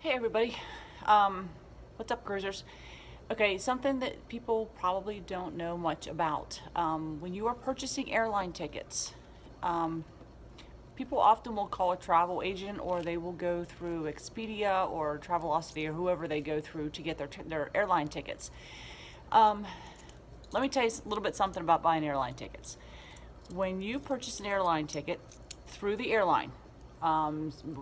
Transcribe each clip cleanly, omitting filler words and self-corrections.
Hey everybody, what's up cruisers? Okay, something that people probably don't know much about. When you are purchasing airline tickets, um, people often will call a travel agent or they will go through Expedia or Travelocity or whoever they go through to get their airline tickets. Um, Let me tell you a little bit something about buying airline tickets. When you purchase an airline ticket through the airline,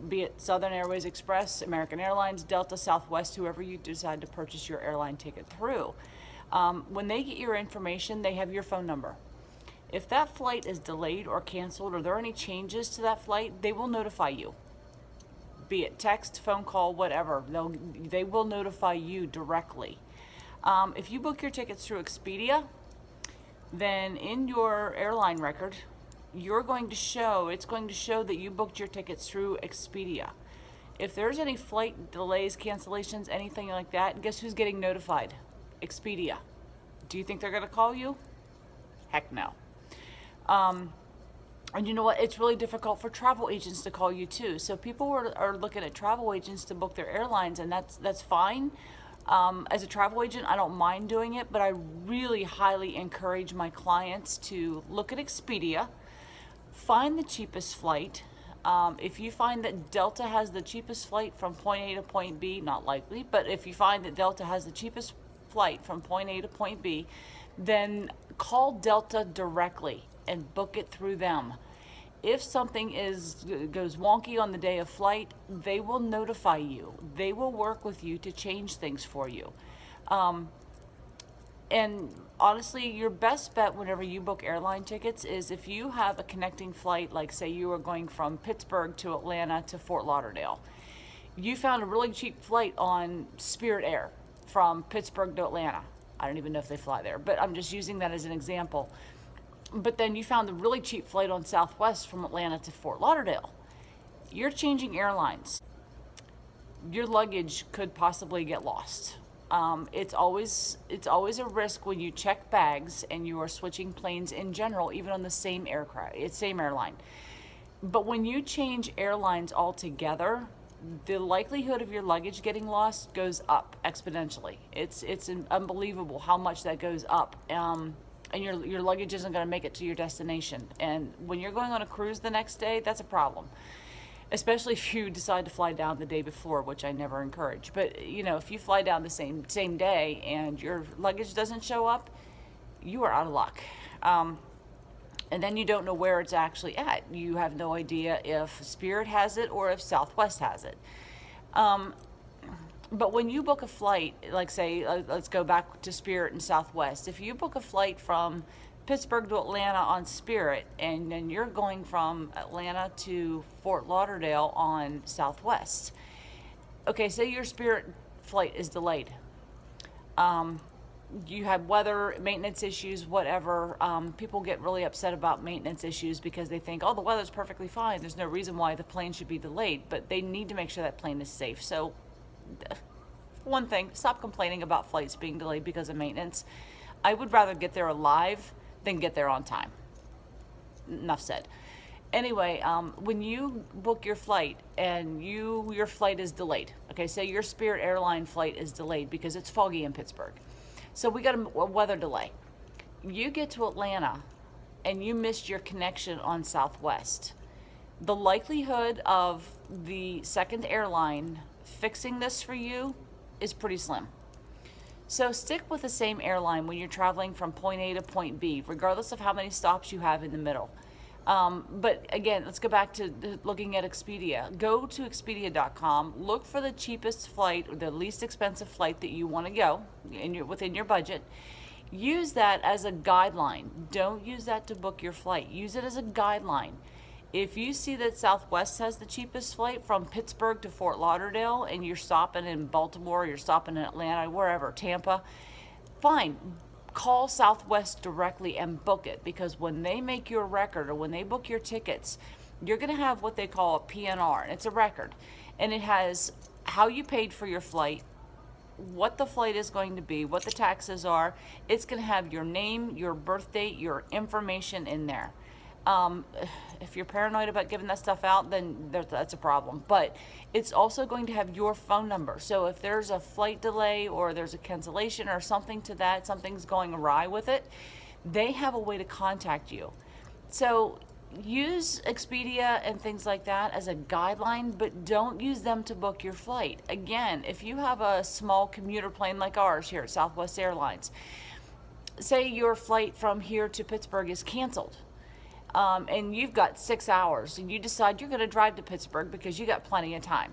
be it Southern Airways Express, American Airlines, Delta, Southwest, whoever you decide to purchase your airline ticket through, when they get your information, they have your phone number. If that flight is delayed or canceled or there are any changes to that flight, they will notify you. Be it text, phone call, whatever, they will notify you directly. If you book your tickets through Expedia, then in your airline record, it's going to show that you booked your tickets through Expedia. If there's any flight delays, cancellations, anything like that, guess who's getting notified? Expedia. Do you think they're going to call you? Heck no. And you know what? It's really difficult for travel agents to call you too. So people are looking at travel agents to book their airlines, and that's fine. As a travel agent, I don't mind doing it, but I really highly encourage my clients to look at Expedia, find the cheapest flight. If you find that Delta has the cheapest flight from point A to point B, not likely, but if you find that Delta has the cheapest flight from point A to point B, then call Delta directly and book it through them. If something goes wonky on the day of flight, they will notify you. They will work with you to change things for you. And honestly, your best bet whenever you book airline tickets is if you have a connecting flight, like say you are going from Pittsburgh to Atlanta to Fort Lauderdale. You found a really cheap flight on Spirit Air from Pittsburgh to Atlanta. I don't even know if they fly there, but I'm just using that as an example. But then you found a really cheap flight on Southwest from Atlanta to Fort Lauderdale. You're changing airlines. Your luggage could possibly get lost. It's always a risk when you check bags and you are switching planes in general, even on the same airline. But when you change airlines altogether, the likelihood of your luggage getting lost goes up exponentially. It's unbelievable how much that goes up. And your luggage isn't going to make it to your destination. And when you're going on a cruise the next day, that's a problem. Especially if you decide to fly down the day before, which I never encourage. But you know, if you fly down the same day and your luggage doesn't show up, you are out of luck. And then you don't know where it's actually at. You have no idea if Spirit has it or if Southwest has it. But when you book a flight, like say, let's go back to Spirit and Southwest. If you book a flight from Pittsburgh to Atlanta on Spirit, and then you're going from Atlanta to Fort Lauderdale on Southwest. Okay, say your Spirit flight is delayed. You have weather, maintenance issues, whatever. People get really upset about maintenance issues because they think, oh, the weather's perfectly fine. There's no reason why the plane should be delayed, but they need to make sure that plane is safe. So one thing, stop complaining about flights being delayed because of maintenance. I would rather get there alive than get there on time. Enough said. Anyway, when you book your flight and your flight is delayed, okay, say your Spirit airline flight is delayed because it's foggy in Pittsburgh. So we got a weather delay. You get to Atlanta and you missed your connection on Southwest. The likelihood of the second airline fixing this for you is pretty slim. So stick with the same airline when you're traveling from point A to point B, regardless of how many stops you have in the middle. But again, let's go back to looking at Expedia. Go to Expedia.com, look for the cheapest flight, or the least expensive flight that you want to go within your budget. Use that as a guideline. Don't use that to book your flight. Use it as a guideline. If you see that Southwest has the cheapest flight from Pittsburgh to Fort Lauderdale and you're stopping in Baltimore, you're stopping in Atlanta, wherever, Tampa, fine. Call Southwest directly and book it, because when they make your record or when they book your tickets, you're going to have what they call a PNR, and it's a record. And it has how you paid for your flight, what the flight is going to be, what the taxes are. It's going to have your name, your birth date, your information in there. If you're paranoid about giving that stuff out, then that's a problem. But it's also going to have your phone number. So if there's a flight delay or there's a cancellation or something to that, something's going awry with it, they have a way to contact you. So use Expedia and things like that as a guideline, but don't use them to book your flight. Again, if you have a small commuter plane like ours here at Southwest Airlines, say your flight from here to Pittsburgh is canceled, and you've got 6 hours and you decide you're going to drive to Pittsburgh because you got plenty of time.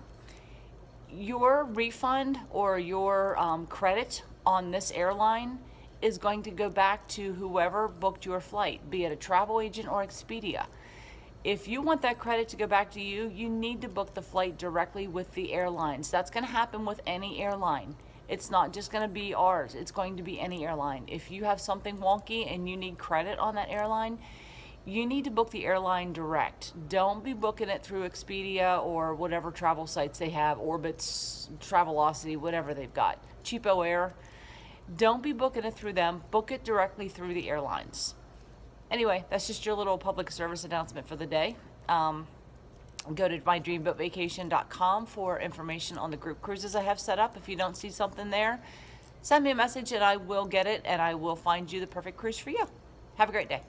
Your refund or your credit on this airline is going to go back to whoever booked your flight, be it a travel agent or Expedia. If you want that credit to go back to you, you need to book the flight directly with the airlines. That's going to happen with any airline. It's not just going to be ours. It's going to be any airline. If you have something wonky and you need credit on that airline, you need to book the airline direct. Don't be booking it through Expedia or whatever travel sites they have, Orbitz, Travelocity, whatever they've got, Cheapo Air. Don't be booking it through them. Book it directly through the airlines. Anyway, that's just your little public service announcement for the day. Go to mydreamboatvacation.com for information on the group cruises I have set up. If you don't see something there, send me a message and I will get it and I will find you the perfect cruise for you. Have a great day.